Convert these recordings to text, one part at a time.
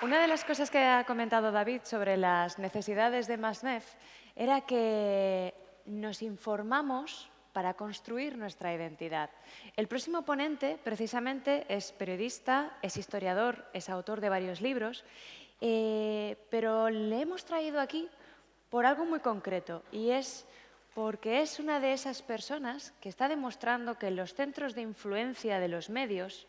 Una de las cosas que ha comentado David sobre las necesidades de Masnef era que nos informamos para construir nuestra identidad. El próximo ponente, precisamente, es periodista, es historiador, es autor de varios libros, pero le hemos traído aquí por algo muy concreto, y es porque es una de esas personas que está demostrando que los centros de influencia de los medios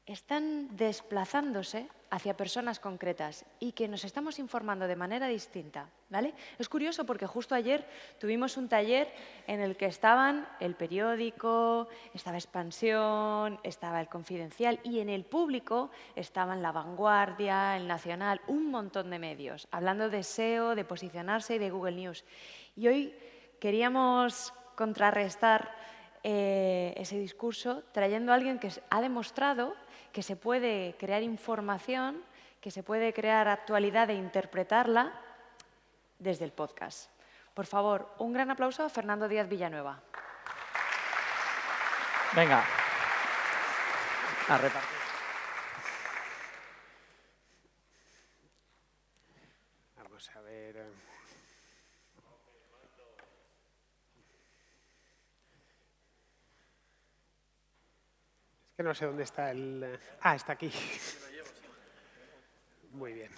están desplazándose hacia personas concretas y que nos estamos informando de manera distinta, ¿vale? Es curioso porque justo ayer tuvimos un taller en el que estaban El Periódico, estaba Expansión, estaba El Confidencial y en el público estaban La Vanguardia, El Nacional, un montón de medios, hablando de SEO, de posicionarse y de Google News. Y hoy queríamos contrarrestar ese discurso trayendo a alguien que ha demostrado que se puede crear información, que se puede crear actualidad e interpretarla desde el podcast. Por favor, un gran aplauso a Fernando Díaz Villanueva. Venga, a repartir. Vamos a ver. Es que no sé dónde está el... Ah, está aquí. Muy bien.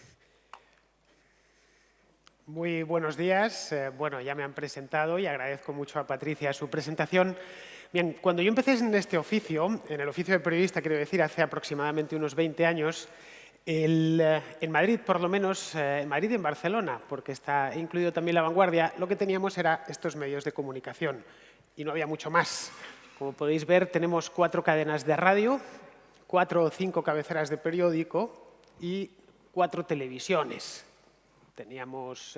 Muy buenos días. Bueno, ya me han presentado y agradezco mucho a Patricia su presentación. Bien, cuando yo empecé en este oficio, en el oficio de periodista, quiero decir, hace aproximadamente unos 20 años, en Madrid, por lo menos, en Madrid y en Barcelona, porque está incluido también La Vanguardia, lo que teníamos era estos medios de comunicación y no había mucho más. Como podéis ver, tenemos 4 cadenas de radio, 4 o 5 cabeceras de periódico y 4 televisiones. Teníamos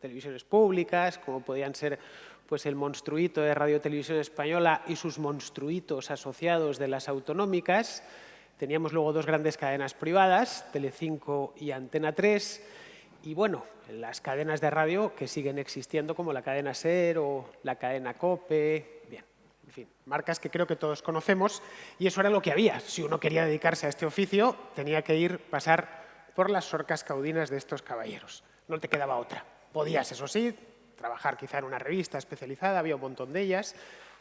televisiones públicas, como podían ser pues, el monstruito de Radio Televisión Española y sus monstruitos asociados de las autonómicas. Teníamos luego 2 grandes cadenas privadas, Telecinco y Antena 3. Y bueno, las cadenas de radio que siguen existiendo, como la cadena SER o la cadena COPE. Bien, en fin, marcas que creo que todos conocemos. Y eso era lo que había. Si uno quería dedicarse a este oficio, tenía que pasar por las sorcas caudinas de estos caballeros. No te quedaba otra. Podías, eso sí, trabajar quizá en una revista especializada, había un montón de ellas,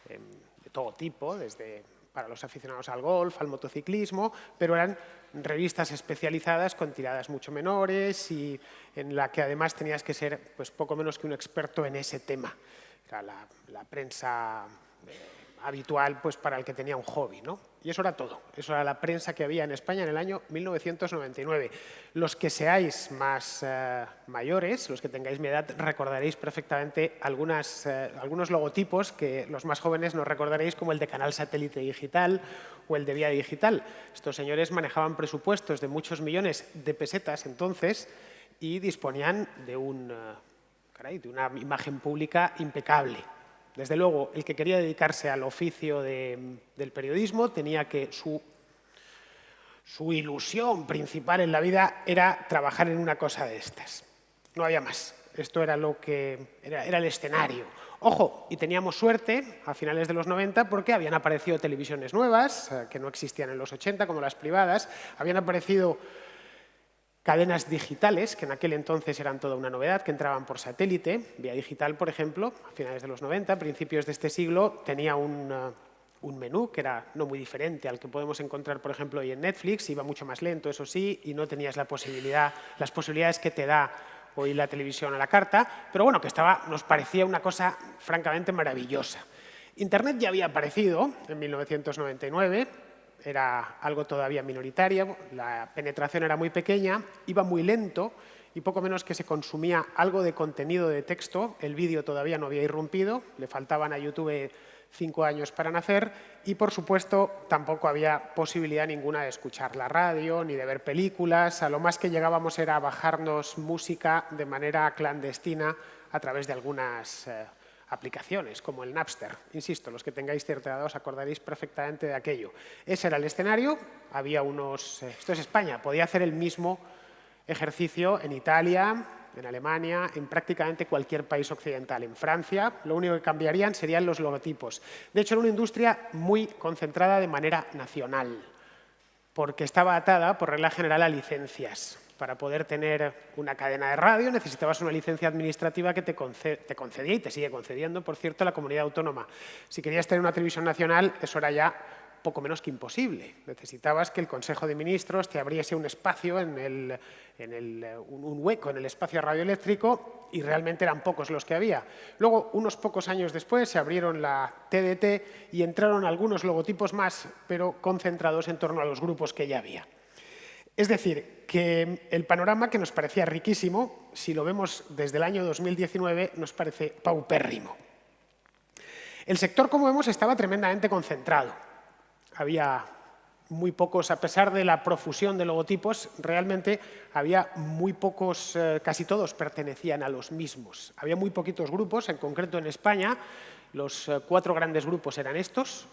de todo tipo, desde para los aficionados al golf, al motociclismo, pero eran revistas especializadas con tiradas mucho menores y en la que además tenías que ser pues, poco menos que un experto en ese tema. Era la prensa habitual pues, para el que tenía un hobby, ¿no? Y eso era todo. Eso era la prensa que había en España en el año 1999. Los que seáis más mayores, los que tengáis mi edad, recordaréis perfectamente algunos logotipos que los más jóvenes nos recordaréis como el de Canal Satélite Digital o el de Vía Digital. Estos señores manejaban presupuestos de muchos millones de pesetas entonces y disponían de una imagen pública impecable. Desde luego, el que quería dedicarse al oficio del periodismo tenía que su ilusión principal en la vida era trabajar en una cosa de estas. No había más. Esto era era el escenario. Ojo, y teníamos suerte a finales de los 90 porque habían aparecido televisiones nuevas que no existían en los 80, como las privadas. Habían aparecido cadenas digitales, que en aquel entonces eran toda una novedad, que entraban por satélite. Vía Digital, por ejemplo, a finales de los 90, principios de este siglo, tenía un menú que era no muy diferente al que podemos encontrar, por ejemplo, hoy en Netflix. Iba mucho más lento, eso sí, y no tenías las posibilidades que te da hoy la televisión a la carta, pero bueno, que nos parecía una cosa francamente maravillosa. Internet ya había aparecido en 1999, era algo todavía minoritario, la penetración era muy pequeña, iba muy lento y poco menos que se consumía algo de contenido de texto, el vídeo todavía no había irrumpido, le faltaban a YouTube 5 años para nacer y, por supuesto, tampoco había posibilidad ninguna de escuchar la radio ni de ver películas. A lo más que llegábamos era a bajarnos música de manera clandestina a través de algunas aplicaciones, como el Napster. Insisto, los que tengáis cierta edad os acordaréis perfectamente de aquello. Ese era el escenario, había esto es España, podía hacer el mismo ejercicio en Italia, en Alemania, en prácticamente cualquier país occidental. En Francia, lo único que cambiarían serían los logotipos. De hecho, era una industria muy concentrada de manera nacional. porque estaba atada, por regla general, a licencias. Para poder tener una cadena de radio necesitabas una licencia administrativa que te concedía y te sigue concediendo, por cierto, la comunidad autónoma. Si querías tener una televisión nacional, eso era ya poco menos que imposible. Necesitabas que el Consejo de Ministros te abriese un espacio, un hueco en el espacio radioeléctrico, y realmente eran pocos los que había. Luego, unos pocos años después, se abrieron la TDT y entraron algunos logotipos más, pero concentrados en torno a los grupos que ya había. Es decir, que el panorama, que nos parecía riquísimo, si lo vemos desde el año 2019, nos parece paupérrimo. El sector, como vemos, estaba tremendamente concentrado. Había muy pocos, a pesar de la profusión de logotipos, realmente había muy pocos, casi todos pertenecían a los mismos. Había muy poquitos grupos, en concreto en España, los 4 grandes grupos eran estos: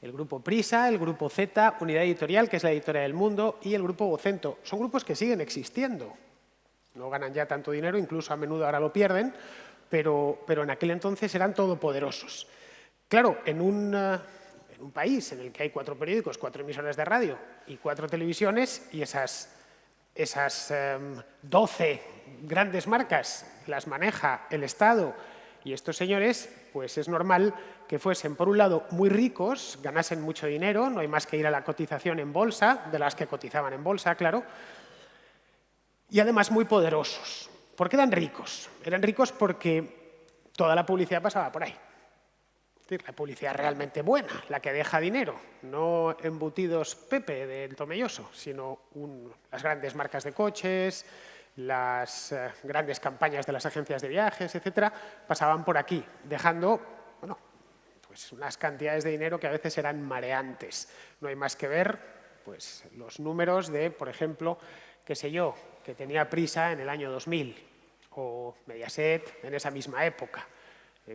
el grupo Prisa, el grupo Z, Unidad Editorial, que es la editora del Mundo, y el grupo Vocento. Son grupos que siguen existiendo. No ganan ya tanto dinero, incluso a menudo ahora lo pierden, pero en aquel entonces eran todopoderosos. Claro, en un país en el que hay 4 periódicos, 4 emisoras de radio y 4 televisiones, y esas 12 grandes marcas las maneja el Estado y estos señores, pues es normal que fuesen, por un lado, muy ricos, ganasen mucho dinero, no hay más que ir a la cotización en bolsa, de las que cotizaban en bolsa, claro, y además muy poderosos. ¿Por qué eran ricos? Eran ricos porque toda la publicidad pasaba por ahí. La publicidad realmente buena, la que deja dinero, no embutidos Pepe del Tomelloso, sino las grandes marcas de coches, las grandes campañas de las agencias de viajes, etcétera, pasaban por aquí, dejando, bueno, pues unas cantidades de dinero que a veces eran mareantes. No hay más que ver, pues, los números de, por ejemplo, qué sé yo, que tenía Prisa en el año 2000 o Mediaset en esa misma época.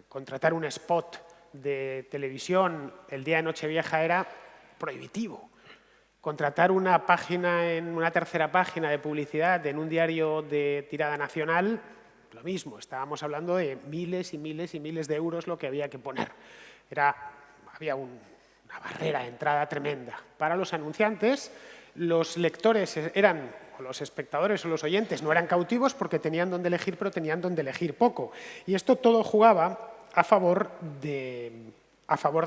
Contratar un spot de televisión el día de Nochevieja era prohibitivo. Contratar una página, una tercera página de publicidad en un diario de tirada nacional, lo mismo. Estábamos hablando de miles y miles y miles de euros lo que había que poner. Había una barrera de entrada tremenda. Para los anunciantes, los lectores o los espectadores o los oyentes no eran cautivos porque tenían donde elegir, pero tenían donde elegir poco. Y esto todo jugaba a favor de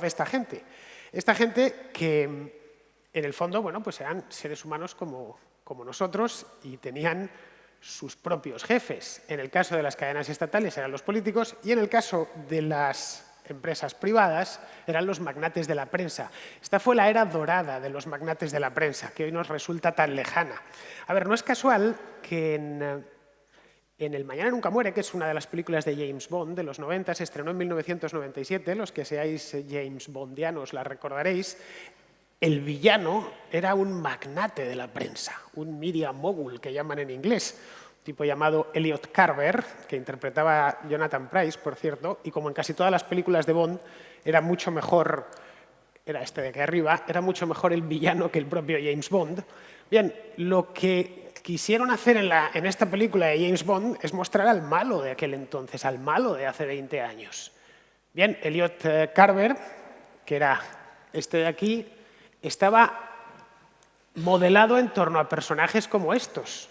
esta gente. Esta gente que, en el fondo, bueno, pues eran seres humanos como nosotros y tenían sus propios jefes. En el caso de las cadenas estatales eran los políticos y en el caso de las empresas privadas eran los magnates de la prensa. Esta fue la era dorada de los magnates de la prensa, que hoy nos resulta tan lejana. A ver, no es casual que en El mañana nunca muere, que es una de las películas de James Bond de los 90, se estrenó en 1997, los que seáis James Bondianos la recordaréis. El villano era un magnate de la prensa, un media mogul que llaman en inglés, un tipo llamado Elliot Carver, que interpretaba a Jonathan Pryce, por cierto, y como en casi todas las películas de Bond, era mucho mejor, era este de aquí arriba, era mucho mejor el villano que el propio James Bond. Bien, lo que quisieron hacer en esta película de James Bond es mostrar al malo de aquel entonces, al malo de hace 20 años. Bien, Elliot Carver, que era este de aquí, estaba modelado en torno a personajes como estos.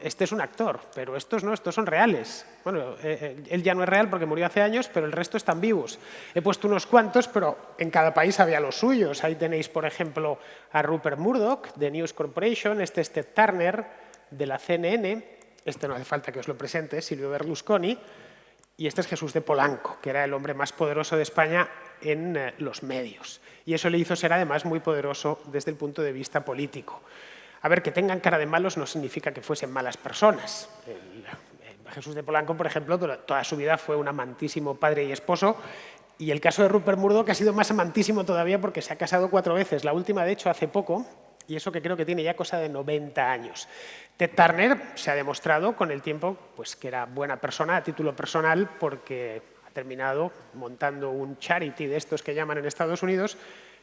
Este es un actor, pero estos no, estos son reales. Bueno, él ya no es real porque murió hace años, pero el resto están vivos. He puesto unos cuantos, pero en cada país había los suyos. Ahí tenéis, por ejemplo, a Rupert Murdoch, de News Corporation, este es Ted Turner, de la CNN, este no hace falta que os lo presente, Silvio Berlusconi, y este es Jesús de Polanco, que era el hombre más poderoso de España en los medios. Y eso le hizo ser, además, muy poderoso desde el punto de vista político. A ver, que tengan cara de malos no significa que fuesen malas personas. Jesús de Polanco, por ejemplo, toda su vida fue un amantísimo padre y esposo, y el caso de Rupert Murdoch ha sido más amantísimo todavía porque se ha casado 4 veces, la última, de hecho, hace poco, y eso que creo que tiene ya cosa de 90 años. Ted Turner se ha demostrado con el tiempo pues, que era buena persona a título personal porque ha terminado montando un charity de estos que llaman en Estados Unidos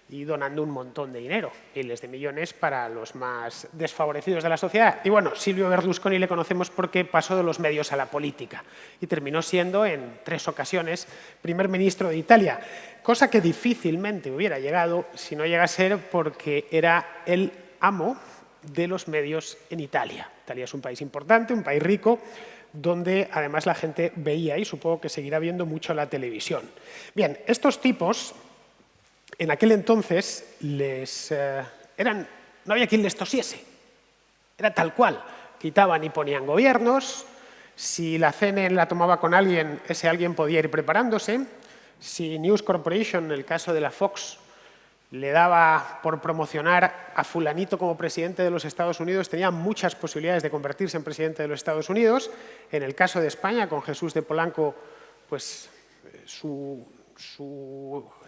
y donando un montón de dinero, miles de millones para los más desfavorecidos de la sociedad. Y bueno, Silvio Berlusconi le conocemos porque pasó de los medios a la política y terminó siendo en 3 ocasiones primer ministro de Italia, cosa que difícilmente hubiera llegado si no llega a ser porque era el amo de los medios en Italia. Italia es un país importante, un país rico, donde además la gente veía y supongo que seguirá viendo mucho la televisión. Bien, estos tipos, en aquel entonces, no había quien les tosiese. Era tal cual. Quitaban y ponían gobiernos. Si la CNN la tomaba con alguien, ese alguien podía ir preparándose. Si News Corporation, en el caso de la Fox, le daba por promocionar a fulanito como presidente de los Estados Unidos, tenía muchas posibilidades de convertirse en presidente de los Estados Unidos. En el caso de España, con Jesús de Polanco, pues su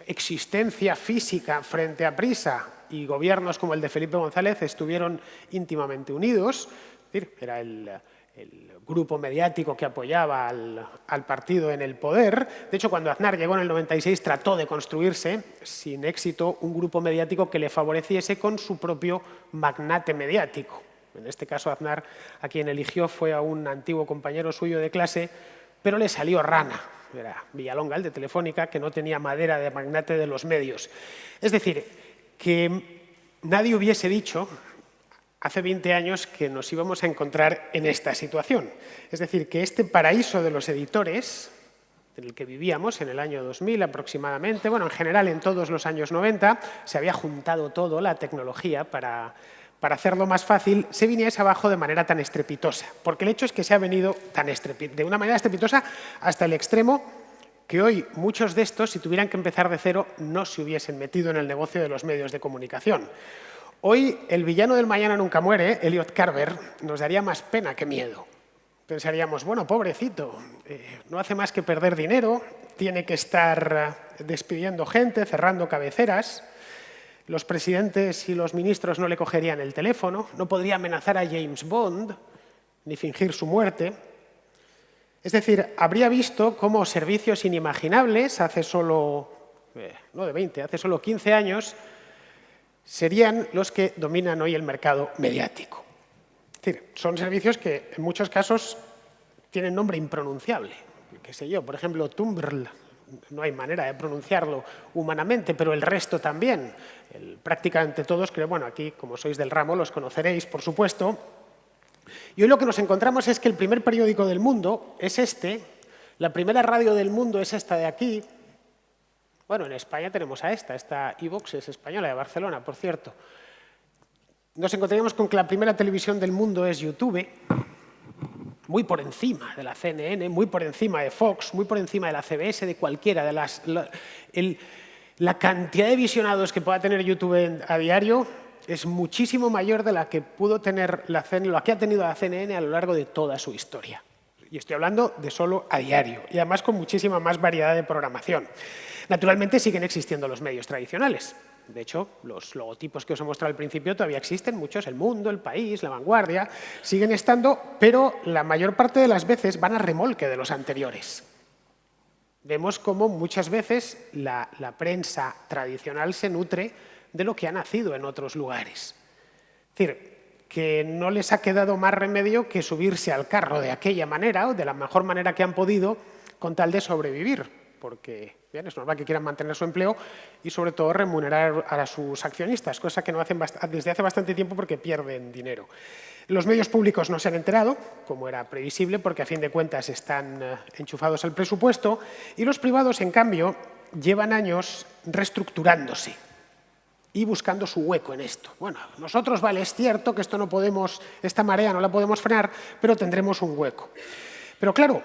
existencia física frente a Prisa y gobiernos como el de Felipe González estuvieron íntimamente unidos. Es decir, era el grupo mediático que apoyaba al partido en el poder. De hecho, cuando Aznar llegó en el 96, trató de construirse, sin éxito, un grupo mediático que le favoreciese con su propio magnate mediático. En este caso, Aznar, a quien eligió, fue a un antiguo compañero suyo de clase, pero le salió rana. Era Villalonga, el de Telefónica, que no tenía madera de magnate de los medios. Es decir, que nadie hubiese dicho hace 20 años que nos íbamos a encontrar en esta situación. Es decir, que este paraíso de los editores, en el que vivíamos en el año 2000 aproximadamente, bueno, en general en todos los años 90, se había juntado todo, la tecnología, para hacerlo más fácil, se viniese abajo de manera tan estrepitosa. Porque el hecho es que se ha venido de una manera estrepitosa hasta el extremo que hoy muchos de estos, si tuvieran que empezar de cero, no se hubiesen metido en el negocio de los medios de comunicación. Hoy, el villano del Mañana nunca muere, Elliot Carver, nos daría más pena que miedo. Pensaríamos, bueno, pobrecito, no hace más que perder dinero, tiene que estar despidiendo gente, cerrando cabeceras, los presidentes y los ministros no le cogerían el teléfono, no podría amenazar a James Bond, ni fingir su muerte. Es decir, habría visto cómo servicios inimaginables hace solo, no de 20, hace solo 15 años, serían los que dominan hoy el mercado mediático. Es decir, son servicios que en muchos casos tienen nombre impronunciable. Qué sé yo, por ejemplo, Tumblr, no hay manera de pronunciarlo humanamente, pero el resto también. Prácticamente todos, creo, bueno, aquí, como sois del ramo, los conoceréis, por supuesto. Y hoy lo que nos encontramos es que el primer periódico del mundo es este, la primera radio del mundo es esta de aquí. Bueno, en España tenemos a esta iVox es española, de Barcelona, por cierto. Nos encontraríamos con que la primera televisión del mundo es YouTube, muy por encima de la CNN, muy por encima de Fox, muy por encima de la CBS, de cualquiera de las... La cantidad de visionados que pueda tener YouTube a diario es muchísimo mayor de la que pudo tener la CNN, lo que ha tenido la CNN a lo largo de toda su historia. Y estoy hablando de solo a diario, y además con muchísima más variedad de programación. Naturalmente siguen existiendo los medios tradicionales. De hecho, los logotipos que os he mostrado al principio todavía existen, muchos, El Mundo, El País, La Vanguardia, siguen estando, pero la mayor parte de las veces van a remolque de los anteriores. Vemos cómo muchas veces la prensa tradicional se nutre de lo que ha nacido en otros lugares. Es decir, que no les ha quedado más remedio que subirse al carro de aquella manera o de la mejor manera que han podido con tal de sobrevivir. Porque bien, es normal que quieran mantener su empleo y, sobre todo, remunerar a sus accionistas, cosa que no hacen desde hace bastante tiempo porque pierden dinero. Los medios públicos no se han enterado, como era previsible, porque a fin de cuentas están enchufados al presupuesto, y los privados, en cambio, llevan años reestructurándose y buscando su hueco en esto. Bueno, nosotros, vale, es cierto que esta marea no la podemos frenar, pero tendremos un hueco. Pero claro,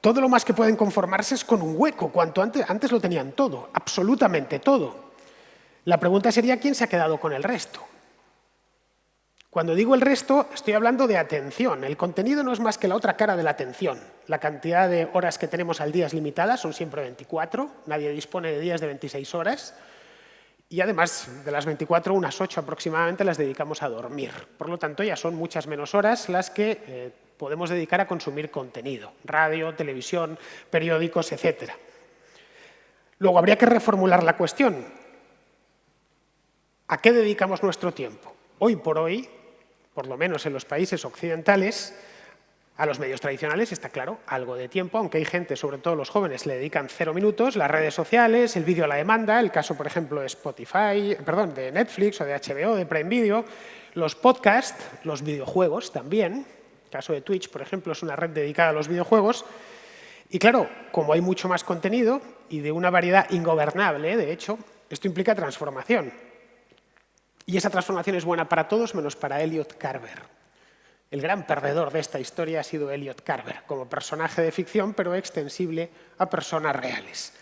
todo lo más que pueden conformarse es con un hueco. Cuanto antes lo tenían todo, absolutamente todo. La pregunta sería, ¿quién se ha quedado con el resto? Cuando digo el resto, estoy hablando de atención. El contenido no es más que la otra cara de la atención. La cantidad de horas que tenemos al día es limitada, son siempre 24. Nadie dispone de días de 26 horas. Y además, de las 24, unas 8 aproximadamente las dedicamos a dormir. Por lo tanto, ya son muchas menos horas las que podemos dedicar a consumir contenido. Radio, televisión, periódicos, etc. Luego, habría que reformular la cuestión. ¿A qué dedicamos nuestro tiempo? Hoy por hoy, por lo menos en los países occidentales, A los medios tradicionales está claro, algo de tiempo, aunque hay gente, sobre todo los jóvenes, le dedican 0 minutos, las redes sociales, el vídeo a la demanda, el caso, por ejemplo, de Netflix o de HBO, de Prime Video, los podcasts, los videojuegos también, el caso de Twitch, por ejemplo, es una red dedicada a los videojuegos, y claro, como hay mucho más contenido y de una variedad ingobernable, de hecho, esto implica transformación. Y esa transformación es buena para todos menos para Elliot Carver. El gran perdedor de esta historia ha sido Elliot Carver, como personaje de ficción, pero extensible a personas reales.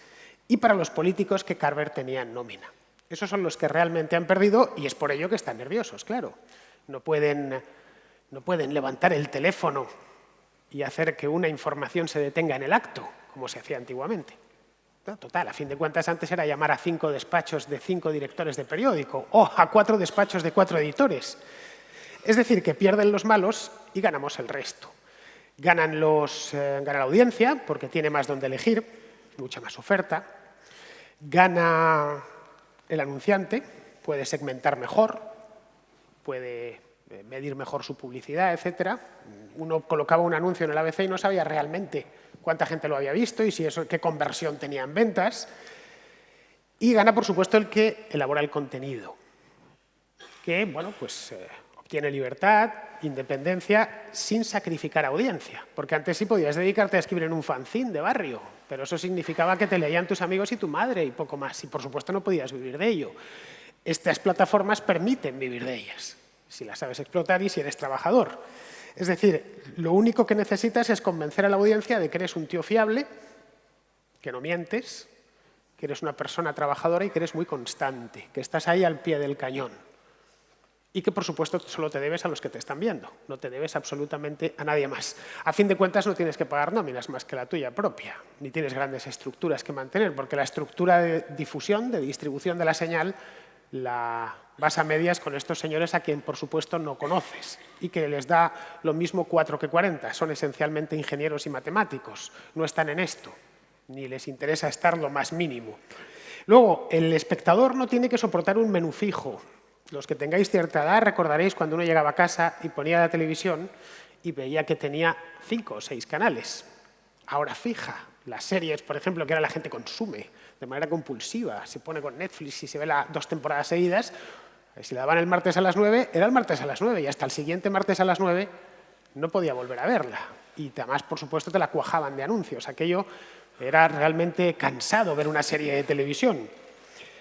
Y para los políticos que Carver tenía en nómina. Esos son los que realmente han perdido y es por ello que están nerviosos, claro. No pueden levantar el teléfono y hacer que una información se detenga en el acto, como se hacía antiguamente. No, total, a fin de cuentas, antes era llamar a 5 despachos de 5 directores de periódico o a 4 despachos de 4 editores. Es decir, que pierden los malos y ganamos el resto. Gana la audiencia, porque tiene más donde elegir, mucha más oferta. Gana el anunciante, puede segmentar mejor, puede medir mejor su publicidad, etc. Uno colocaba un anuncio en el ABC y no sabía realmente cuánta gente lo había visto y qué conversión tenía en ventas. Y gana, por supuesto, el que elabora el contenido, que, bueno, pues tiene libertad, independencia, sin sacrificar audiencia. Porque antes sí podías dedicarte a escribir en un fanzine de barrio, pero eso significaba que te leían tus amigos y tu madre y poco más. Y, por supuesto, no podías vivir de ello. Estas plataformas permiten vivir de ellas, si las sabes explotar y si eres trabajador. Es decir, lo único que necesitas es convencer a la audiencia de que eres un tío fiable, que no mientes, que eres una persona trabajadora y que eres muy constante, que estás ahí al pie del cañón. Y que, por supuesto, solo te debes a los que te están viendo, no te debes absolutamente a nadie más. A fin de cuentas, no tienes que pagar nóminas más que la tuya propia, ni tienes grandes estructuras que mantener, porque la estructura de difusión, de distribución de la señal, la vas a medias con estos señores a quien, por supuesto, no conoces y que les da lo mismo 4 que 40. Son esencialmente ingenieros y matemáticos, no están en esto, ni les interesa estar lo más mínimo. Luego, el espectador no tiene que soportar un menú fijo. Los que tengáis cierta edad recordaréis cuando uno llegaba a casa y ponía la televisión y veía que tenía 5 o 6 canales. Ahora fija. Las series, por ejemplo, que ahora la gente consume de manera compulsiva, se pone con Netflix y se ve 2 temporadas seguidas, si la daban el martes a las 9, era el martes a las 9 y hasta el siguiente martes a las 9 no podía volver a verla. Y además, por supuesto, te la cuajaban de anuncios. Aquello era realmente cansado ver una serie de televisión.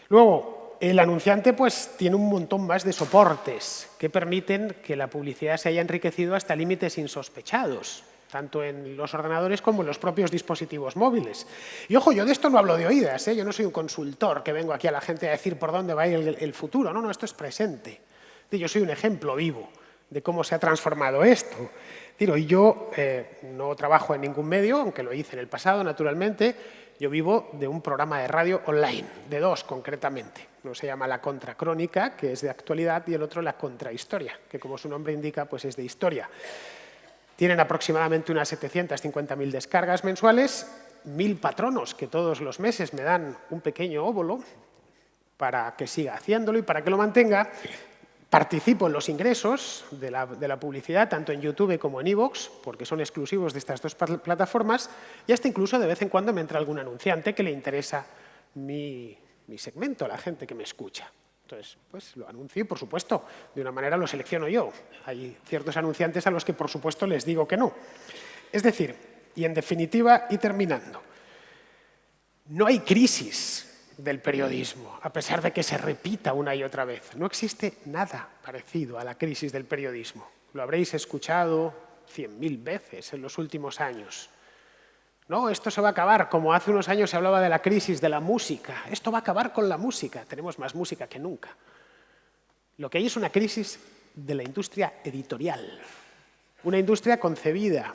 Luego, el anunciante pues tiene un montón más de soportes que permiten que la publicidad se haya enriquecido hasta límites insospechados, tanto en los ordenadores como en los propios dispositivos móviles. Y ojo, yo de esto no hablo de oídas, yo no soy un consultor que vengo aquí a la gente a decir por dónde va a ir el futuro, no, esto es presente. Yo soy un ejemplo vivo de cómo se ha transformado esto. Y yo no trabajo en ningún medio, aunque lo hice en el pasado, naturalmente. Yo vivo de un programa de radio online, de 2 concretamente. Uno se llama La Contracrónica, que es de actualidad, y el otro La Contrahistoria, que como su nombre indica, pues es de historia. Tienen aproximadamente unas 750.000 descargas mensuales, 1.000 patronos que todos los meses me dan un pequeño óvulo para que siga haciéndolo y para que lo mantenga. Participo en los ingresos de la publicidad, tanto en YouTube como en iVoox, porque son exclusivos de estas 2 plataformas, y hasta incluso de vez en cuando me entra algún anunciante que le interesa mi segmento, a la gente que me escucha. Entonces, pues lo anuncio y, por supuesto, de una manera lo selecciono yo. Hay ciertos anunciantes a los que, por supuesto, les digo que no. Es decir, y en definitiva, y terminando, no hay crisis del periodismo, a pesar de que se repita una y otra vez. No existe nada parecido a la crisis del periodismo. Lo habréis escuchado 100.000 veces en los últimos años. No, esto se va a acabar, como hace unos años se hablaba de la crisis de la música. Esto va a acabar con la música. Tenemos más música que nunca. Lo que hay es una crisis de la industria editorial. Una industria concebida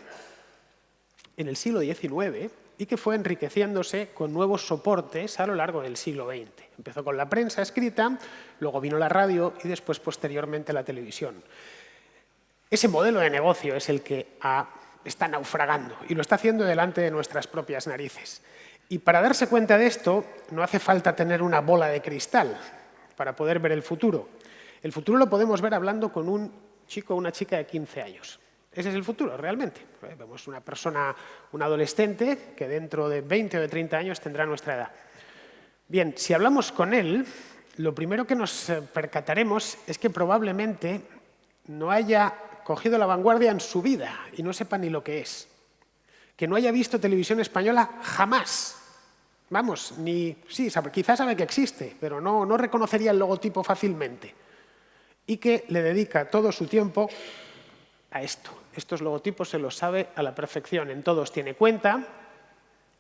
en el siglo XIX y que fue enriqueciéndose con nuevos soportes a lo largo del siglo XX. Empezó con la prensa escrita, luego vino la radio y después, posteriormente, la televisión. Ese modelo de negocio es el que está naufragando y lo está haciendo delante de nuestras propias narices. Y para darse cuenta de esto, no hace falta tener una bola de cristal para poder ver el futuro. El futuro lo podemos ver hablando con un chico o una chica de 15 años. Ese es el futuro, realmente. Vemos una persona, un adolescente, que dentro de 20 o de 30 años tendrá nuestra edad. Bien, si hablamos con él, lo primero que nos percataremos es que probablemente no haya cogido la vanguardia en su vida y no sepa ni lo que es. Que no haya visto televisión española jamás. Vamos, quizás sabe que existe, pero no reconocería el logotipo fácilmente. Y que le dedica todo su tiempo a esto. Estos logotipos se los sabe a la perfección. En todos tiene cuenta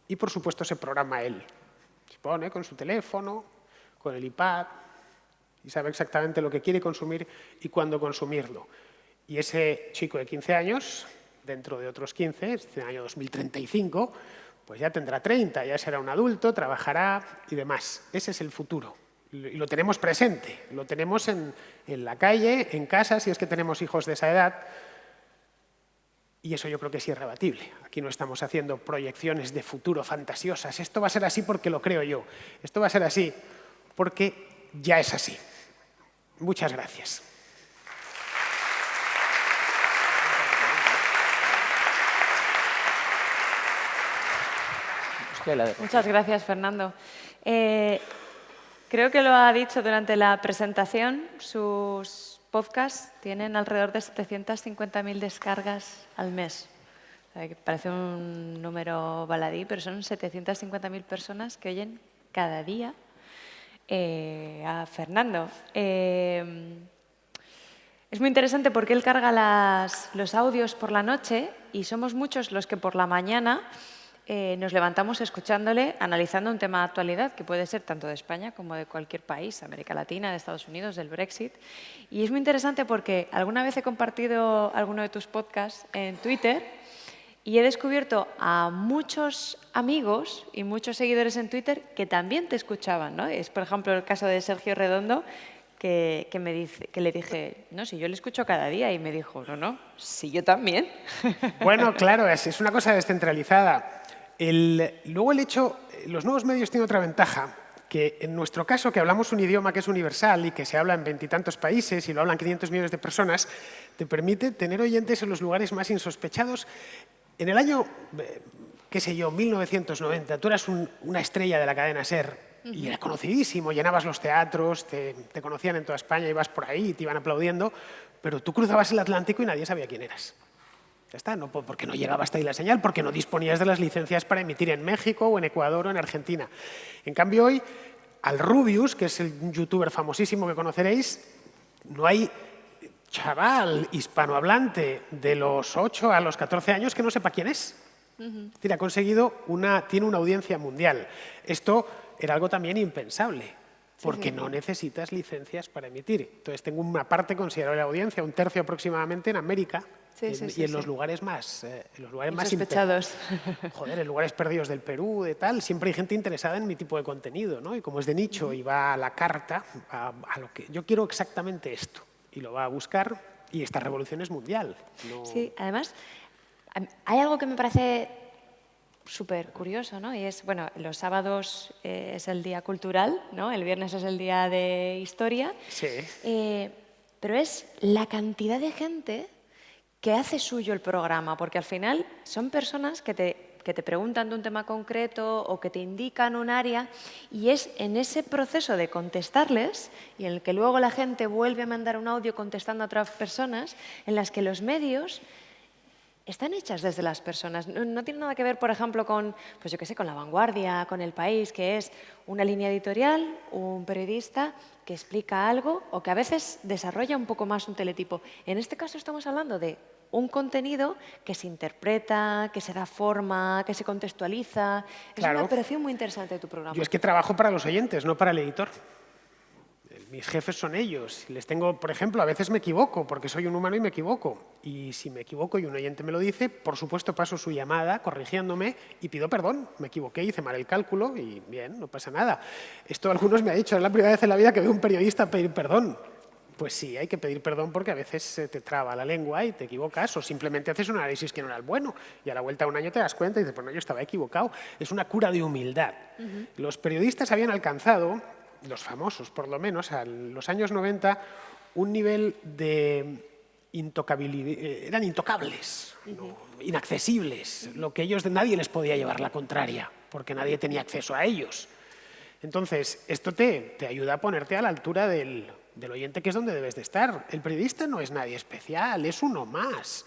y, por supuesto, se programa él. Se pone con su teléfono, con el iPad y sabe exactamente lo que quiere consumir y cuándo consumirlo. Y ese chico de 15 años, dentro de otros 15, este año 2035, pues ya tendrá 30, ya será un adulto, trabajará y demás. Ese es el futuro. Y lo tenemos presente, lo tenemos en la calle, en casa, si es que tenemos hijos de esa edad. Y eso yo creo que es irrebatible. Aquí no estamos haciendo proyecciones de futuro fantasiosas. Esto va a ser así porque lo creo yo. Esto va a ser así porque ya es así. Muchas gracias. Muchas gracias, Fernando. Creo que lo ha dicho durante la presentación. Sus podcasts tienen alrededor de 750.000 descargas al mes. O sea, que parece un número baladí, pero son 750.000 personas que oyen cada día a Fernando. Es muy interesante porque él carga los audios por la noche y somos muchos los que por la mañana nos levantamos escuchándole, analizando un tema de actualidad que puede ser tanto de España como de cualquier país, América Latina, de Estados Unidos, del Brexit. Y es muy interesante porque alguna vez he compartido alguno de tus podcasts en Twitter y he descubierto a muchos amigos y muchos seguidores en Twitter que también te escuchaban, ¿no? Es, por ejemplo, el caso de Sergio Redondo, que le dije, no, si yo le escucho cada día, y me dijo, no, si yo también. Bueno, claro, es una cosa descentralizada. Luego los nuevos medios tienen otra ventaja, que en nuestro caso, que hablamos un idioma que es universal y que se habla en 20 y tantos países y lo hablan 500 millones de personas, te permite tener oyentes en los lugares más insospechados. En el año, qué sé yo, 1990, tú eras una estrella de la cadena SER y era conocidísimo, llenabas los teatros, te conocían en toda España, ibas por ahí y te iban aplaudiendo, pero tú cruzabas el Atlántico y nadie sabía quién eras. Ya está, no, porque no llegaba hasta ahí la señal, porque no disponías de las licencias para emitir en México o en Ecuador o en Argentina. En cambio hoy, al Rubius, que es el youtuber famosísimo que conoceréis, no hay chaval hispanohablante de los 8 a los 14 años que no sepa quién es. Es decir, ha conseguido tiene una audiencia mundial. Esto era algo también impensable, porque no necesitas licencias para emitir. Entonces tengo una parte considerable de la audiencia, un tercio aproximadamente en América, y en los lugares más sospechados. Joder, en lugares perdidos del Perú, de tal, siempre hay gente interesada en mi tipo de contenido, ¿no? Y como es de nicho y va a la carta, a lo que yo quiero exactamente esto, y lo va a buscar, y esta revolución es mundial. Sí, además, hay algo que me parece súper curioso, ¿no? Y es, bueno, los sábados es el día cultural, ¿no? El viernes es el día de historia. Sí. Pero es la cantidad de gente que hace suyo el programa, porque al final son personas que te preguntan de un tema concreto o que te indican un área, y es en ese proceso de contestarles y en el que luego la gente vuelve a mandar un audio contestando a otras personas, en las que los medios están hechas desde las personas. No tiene nada que ver, por ejemplo, con, pues yo qué sé, con La Vanguardia, con El País, que es una línea editorial, un periodista que explica algo o que a veces desarrolla un poco más un teletipo. En este caso estamos hablando de un contenido que se interpreta, que se da forma, que se contextualiza. Claro. Es una operación muy interesante de tu programa. Yo es que trabajo para los oyentes, no para el editor. Mis jefes son ellos. Les tengo, por ejemplo, a veces me equivoco, porque soy un humano y me equivoco. Y si me equivoco y un oyente me lo dice, por supuesto paso su llamada corrigiéndome y pido perdón. Me equivoqué, hice mal el cálculo y bien, no pasa nada. Esto algunos me han dicho, es la primera vez en la vida que veo a un periodista pedir perdón. Pues sí, hay que pedir perdón porque a veces se te traba la lengua y te equivocas o simplemente haces un análisis que no era el bueno y a la vuelta de un año te das cuenta y dices, pues no, yo estaba equivocado. Es una cura de humildad. Los periodistas habían alcanzado, los famosos por lo menos, a los años 90, un nivel de eran intocables, ¿no? Inaccesibles, lo que nadie les podía llevar la contraria, porque nadie tenía acceso a ellos. Entonces, esto te ayuda a ponerte a la altura del oyente, que es donde debes de estar. El periodista no es nadie especial, es uno más,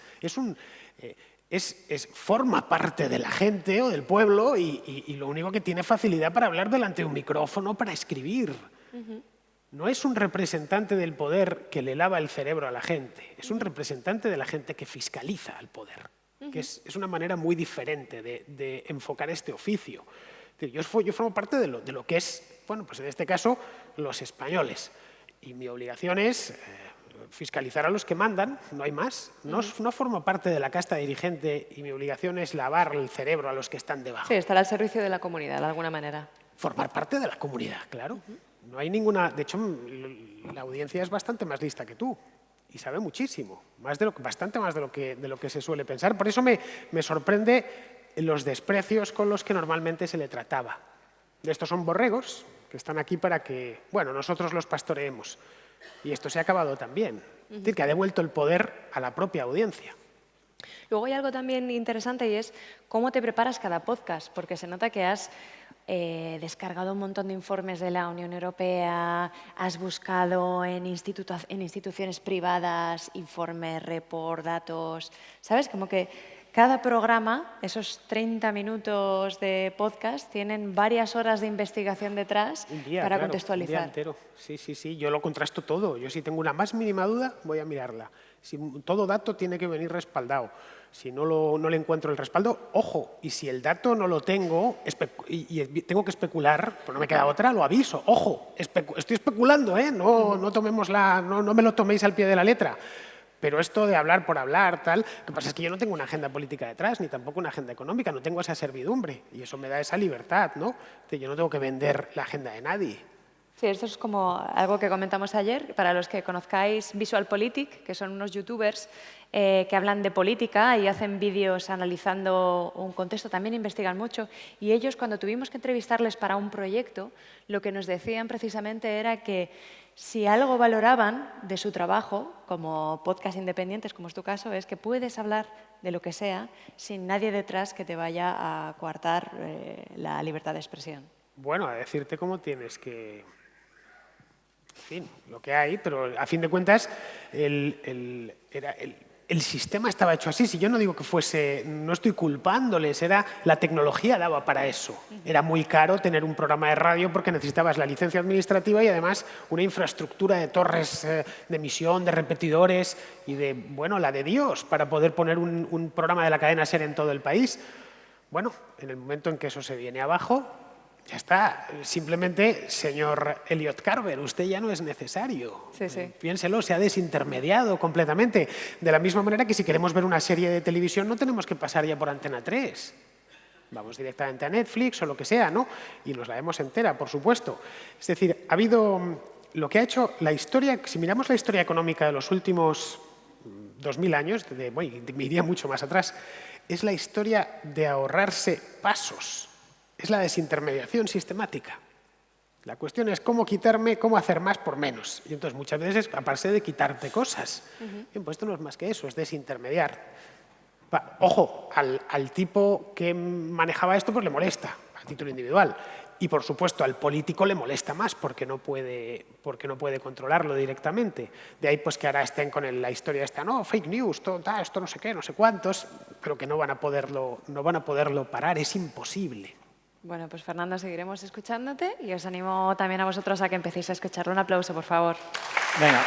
forma parte de la gente o del pueblo y lo único que tiene facilidad para hablar delante de un micrófono, para escribir. No es un representante del poder que le lava el cerebro a la gente, es un representante de la gente que fiscaliza al poder, que es una manera muy diferente de enfocar este oficio. Yo formo parte de lo que es, bueno, pues en este caso, los españoles. Y mi obligación es fiscalizar a los que mandan, no hay más. No formo parte de la casta dirigente y mi obligación es lavar el cerebro a los que están debajo. Sí, estar al servicio de la comunidad, de alguna manera. Formar parte de la comunidad, claro. No hay ninguna... De hecho, la audiencia es bastante más lista que tú y sabe muchísimo, bastante más de lo que se suele pensar. Por eso me sorprende los desprecios con los que normalmente se le trataba. Estos son borregos que están aquí para que, bueno, nosotros los pastoreemos. Y esto se ha acabado también. Es decir, que ha devuelto el poder a la propia audiencia. Luego hay algo también interesante y es cómo te preparas cada podcast, porque se nota que has descargado un montón de informes de la Unión Europea, has buscado en instituciones privadas informes, report, datos, ¿sabes? Como que cada programa, esos 30 minutos de podcast, tienen varias horas de investigación detrás para contextualizar. Un día entero. Sí, yo lo contrasto todo. Yo si tengo una más mínima duda, voy a mirarla. Todo dato tiene que venir respaldado. Si no le encuentro el respaldo, ojo, y si el dato no lo tengo y tengo que especular, pues no me queda otra, lo aviso. Ojo, estoy especulando, no me lo toméis al pie de la letra. Pero esto de hablar por hablar, tal, lo que pasa es que yo no tengo una agenda política detrás, ni tampoco una agenda económica, no tengo esa servidumbre, y eso me da esa libertad, ¿no? Yo no tengo que vender la agenda de nadie. Sí, esto es como algo que comentamos ayer. Para los que conozcáis VisualPolitik, que son unos youtubers que hablan de política y hacen vídeos analizando un contexto, también investigan mucho. Y ellos, cuando tuvimos que entrevistarles para un proyecto, lo que nos decían precisamente era que si algo valoraban de su trabajo, como podcast independientes, como es tu caso, es que puedes hablar de lo que sea sin nadie detrás que te vaya a coartar la libertad de expresión. Bueno, a decirte cómo tienes que... En fin, lo que hay, pero a fin de cuentas el sistema estaba hecho así. Si yo no digo que fuese, no estoy culpándoles, la tecnología daba para eso. Era muy caro tener un programa de radio porque necesitabas la licencia administrativa y además una infraestructura de torres de emisión, de repetidores y la de Dios para poder poner un programa de la cadena SER en todo el país. Bueno, en el momento en que eso se viene abajo, ya está. Simplemente, señor Elliot Carver, usted ya no es necesario. Sí. Piénselo, se ha desintermediado completamente. De la misma manera que si queremos ver una serie de televisión no tenemos que pasar ya por Antena 3. Vamos directamente a Netflix o lo que sea, ¿no? Y nos la vemos entera, por supuesto. Es decir, ha habido lo que ha hecho la historia, si miramos la historia económica de los últimos 2000 años, me iría mucho más atrás, es la historia de ahorrarse pasos. Es la desintermediación sistemática. La cuestión es cómo hacer más por menos. Y entonces muchas veces, aparte de quitarte cosas, bien, pues esto no es más que eso, es desintermediar. Ojo, al tipo que manejaba esto pues le molesta, a título individual. Y por supuesto al político le molesta más porque no puede controlarlo directamente. De ahí pues que ahora estén con la historia esta, no, fake news, esto no sé qué, no sé cuántos, pero que no van a poderlo parar, es imposible. Bueno, pues Fernando, seguiremos escuchándote y os animo también a vosotros a que empecéis a escucharlo. Un aplauso, por favor. Venga.